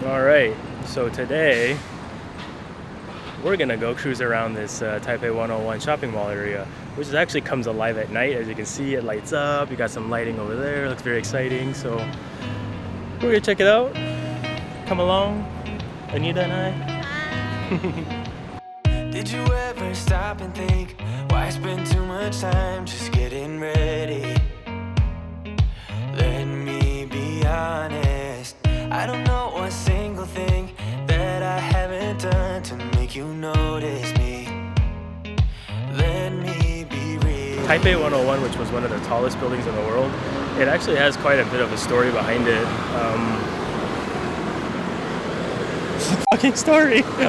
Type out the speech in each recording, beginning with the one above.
All right, so today we're gonna go cruise around this Taipei 101 shopping mall area, which actually comes alive at night. As you can see, it lights up. You got some lighting over there. It looks very exciting. So we're gonna check it out. Come along, Anita and I. Did you ever stop and think, why spend too much time just getting ready? Let me be honest, I don't know one single thing that I haven't done to make you notice me. Let me be real. Taipei 101, which was one of the tallest buildings in the world, it actually has quite a bit of a story behind it. It's a fucking story. Story?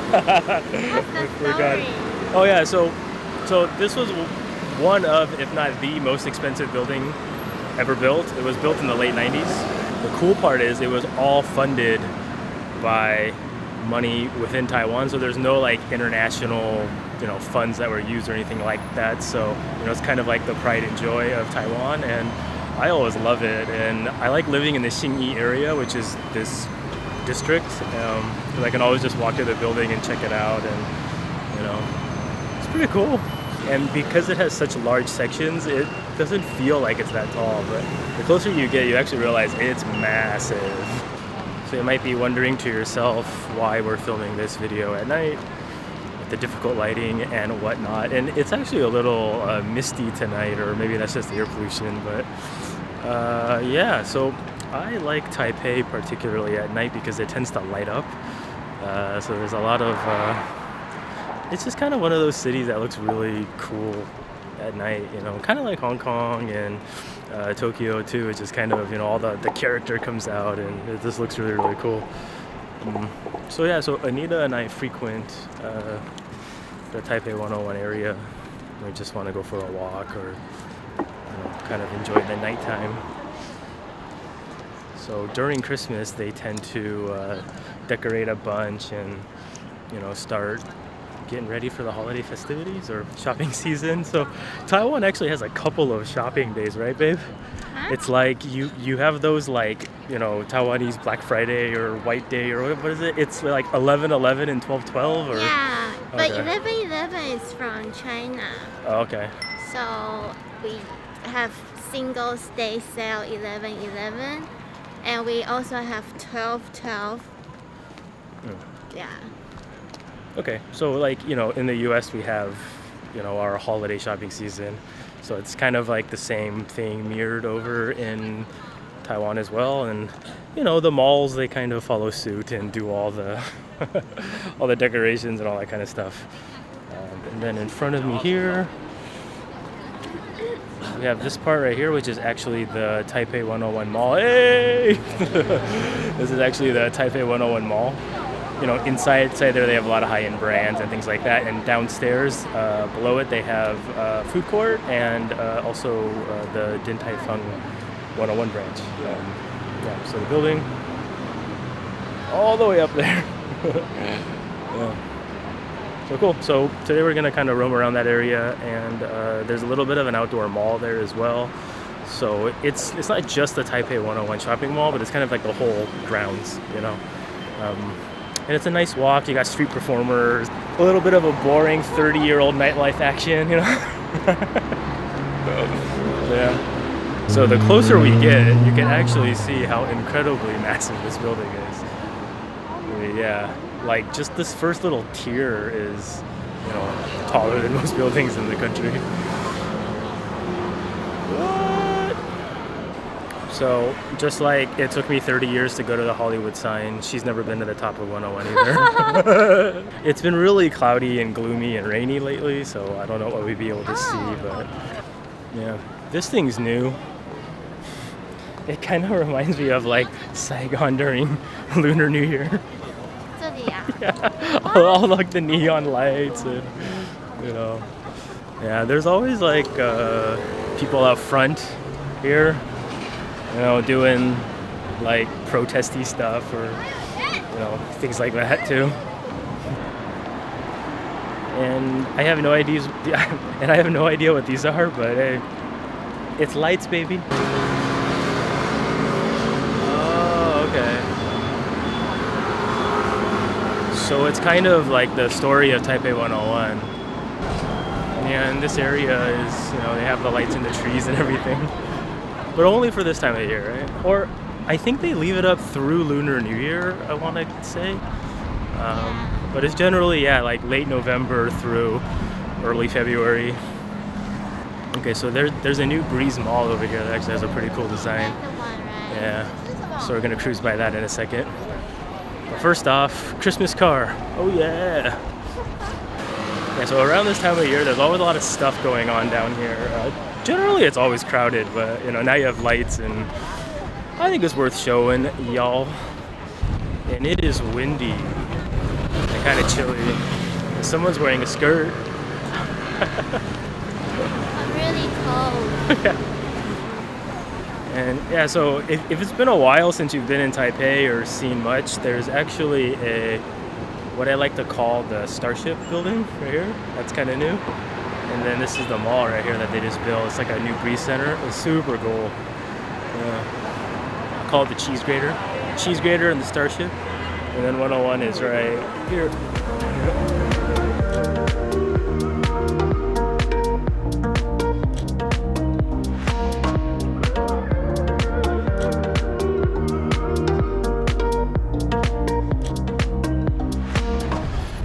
Oh yeah, so this was one of, if not the most expensive building ever built. It was built in the late 90s. The cool part is it was all funded by money within Taiwan, so there's no like international, funds that were used or anything like that. So, it's kind of like the pride and joy of Taiwan, and I always love it. And I like living in the Xinyi area, which is this district, because I can always just walk to the building and check it out, and it's pretty cool. And because it has such large sections, it doesn't feel like it's that tall, but the closer you get, you actually realize it's massive. So you might be wondering to yourself why we're filming this video at night with the difficult lighting and whatnot. And it's actually a little misty tonight, or maybe that's just air pollution, but yeah, so I like Taipei particularly at night because it tends to light up. So there's a lot of it's just kind of one of those cities that looks really cool at night, kind of like Hong Kong and Tokyo too. It's just kind of, all the character comes out, and it just looks really, really cool. So yeah, so Anita and I frequent the Taipei 101 area. We just want to go for a walk or kind of enjoy the nighttime. So during Christmas, they tend to decorate a bunch and, start getting ready for the holiday festivities or shopping season. So Taiwan actually has a couple of shopping days, right, babe? Huh? It's like you have those like, Taiwanese Black Friday or White Day, or what is it? It's like 11/11 and 12/12, or Yeah, but Okay. 11/11 is from China. Oh, okay. So we have Singles Day sale 11/11, and we also have 12/12. Yeah. Okay, so like, in the US we have, our holiday shopping season. So it's kind of like the same thing mirrored over in Taiwan as well. And, the malls, they kind of follow suit and do all the all the decorations and all that kind of stuff. And then in front of me here, we have this part right here, which is actually the Taipei 101 Mall. Hey! This is actually the Taipei 101 Mall. Inside there they have a lot of high-end brands and things like that, and downstairs below it they have food court and also the Din Tai Fung 101 branch. Yeah, so the building all the way up there. Yeah. So cool. So today we're gonna kind of roam around that area, and there's a little bit of an outdoor mall there as well. So it's not just the Taipei 101 shopping mall, but it's kind of like the whole grounds, And it's a nice walk. You got street performers, a little bit of a boring 30-year-old nightlife action, Yeah. So the closer we get, you can actually see how incredibly massive this building is. Yeah, like just this first little tier is, taller than most buildings in the country. So, just like it took me 30 years to go to the Hollywood sign, she's never been to the top of 101 either. It's been really cloudy and gloomy and rainy lately, so I don't know what we'd be able to see, but yeah. This thing's new. It kind of reminds me of like Saigon during Lunar New Year. 这里啊。 Yeah, all like the neon lights and, Yeah, there's always like people out front here, doing like protesty stuff or, things like that too. And I have no idea what these are, but hey, it's lights, baby. Oh, okay. So it's kind of like the story of Taipei 101. Yeah, and this area is, they have the lights in the trees and everything. But only for this time of year, right? Or I think they leave it up through Lunar New Year, I want to say. But it's generally, like late November through early February. Okay, so there's a new Breeze Mall over here that actually has a pretty cool design. That's the one, right? Yeah, so we're gonna cruise by that in a second. But first off, Christmas car. Oh yeah. Yeah, so around this time of year, there's always a lot of stuff going on down here. Generally, it's always crowded, but now you have lights, and I think it's worth showing y'all. And it is windy and kind of chilly. Someone's wearing a skirt. I'm really cold. Yeah. And so if it's been a while since you've been in Taipei or seen much, there's actually what I like to call the Starship building right here. That's kind of new. And then this is the mall right here that they just built. It's like a new Breeze Center. It's super cool. I call it the Cheese Grater. Cheese Grater and the Starship. And then 101 is right here.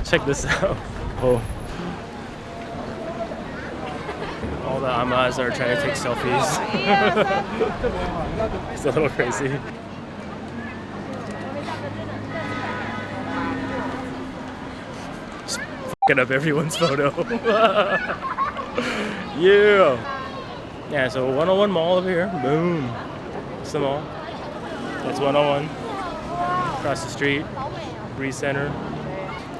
Check this out. Oh. All the amas are trying to take selfies. It's a little crazy. Just f***ing up everyone's photo. Yeah, so 101 Mall over here. Boom. It's the mall. That's 101. Across the street. Breeze Center.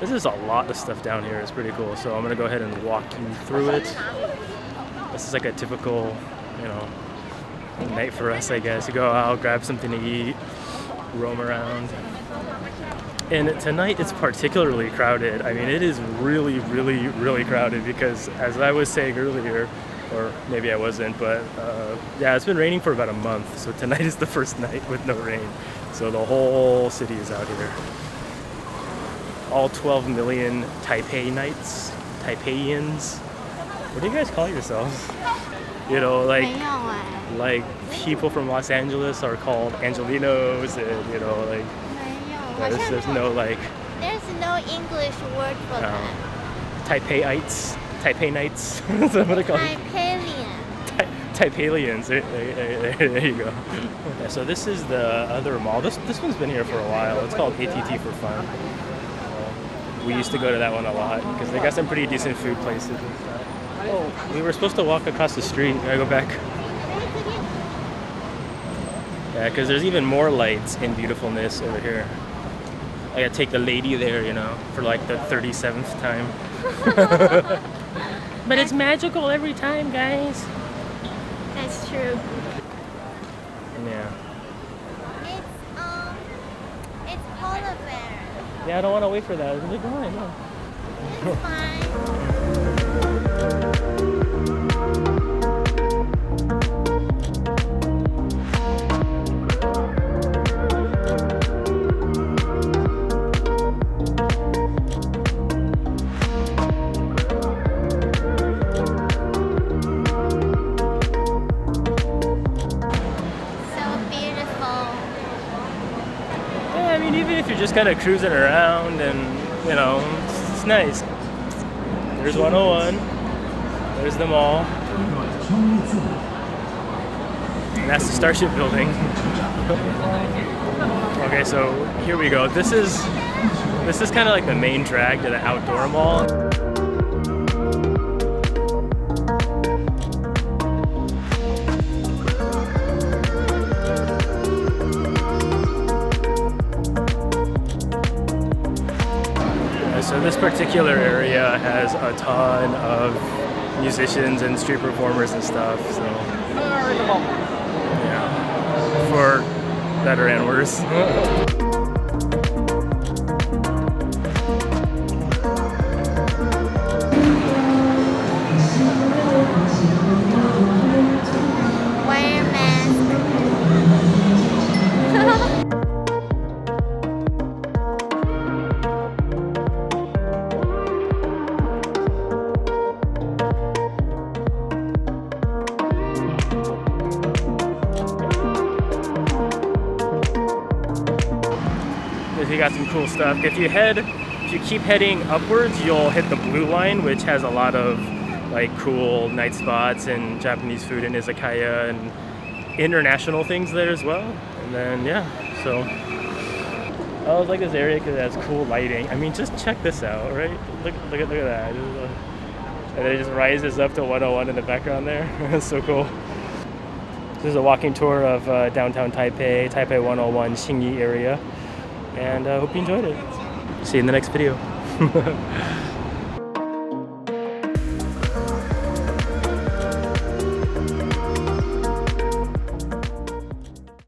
This is a lot of stuff down here. It's pretty cool. So I'm gonna go ahead and walk you through it. This is like a typical, night for us, I guess. You go out, grab something to eat, roam around. And tonight it's particularly crowded. I mean, it is really, really, really crowded because, as I was saying earlier, or maybe I wasn't, but it's been raining for about a month. So tonight is the first night with no rain. So the whole city is out here. All 12 million Taipeians. What do you guys call yourselves? Like people from Los Angeles are called Angelinos, and there's no like. There's no English word for that. Taipeiites, Taipei-nites. That's what I call it. Taipeians. There you go. Yeah, so this is the other mall. This one's been here for a while. It's called ATT for Fun. We used to go to that one a lot because they got some pretty decent food places and stuff. Oh, we were supposed to walk across the street. Gotta go back. Yeah, because there's even more lights in beautifulness over here. I gotta take the lady there, for like the 37th time. But it's magical every time, guys. That's true. Yeah. It's polar bear. Yeah, I don't want to wait for that. They're going. No. It's fine. Just kind of cruising around, and it's nice. There's 101, there's the mall, and that's the Starship building. Okay, so here we go. This is kind of like the main drag to the outdoor mall. So this particular area has a ton of musicians and street performers and stuff. So yeah, for better and worse. Wear a mask. you got some cool stuff. If you keep heading upwards, you'll hit the blue line, which has a lot of like cool night spots and Japanese food and izakaya and international things there as well. And then yeah, so I always like this area because it has cool lighting. I mean, just check this out, right? Look at that. And it just rises up to 101 in the background there. It's so cool. This is a walking tour of downtown Taipei, Taipei 101, Xinyi area. And I hope you enjoyed it. See you in the next video.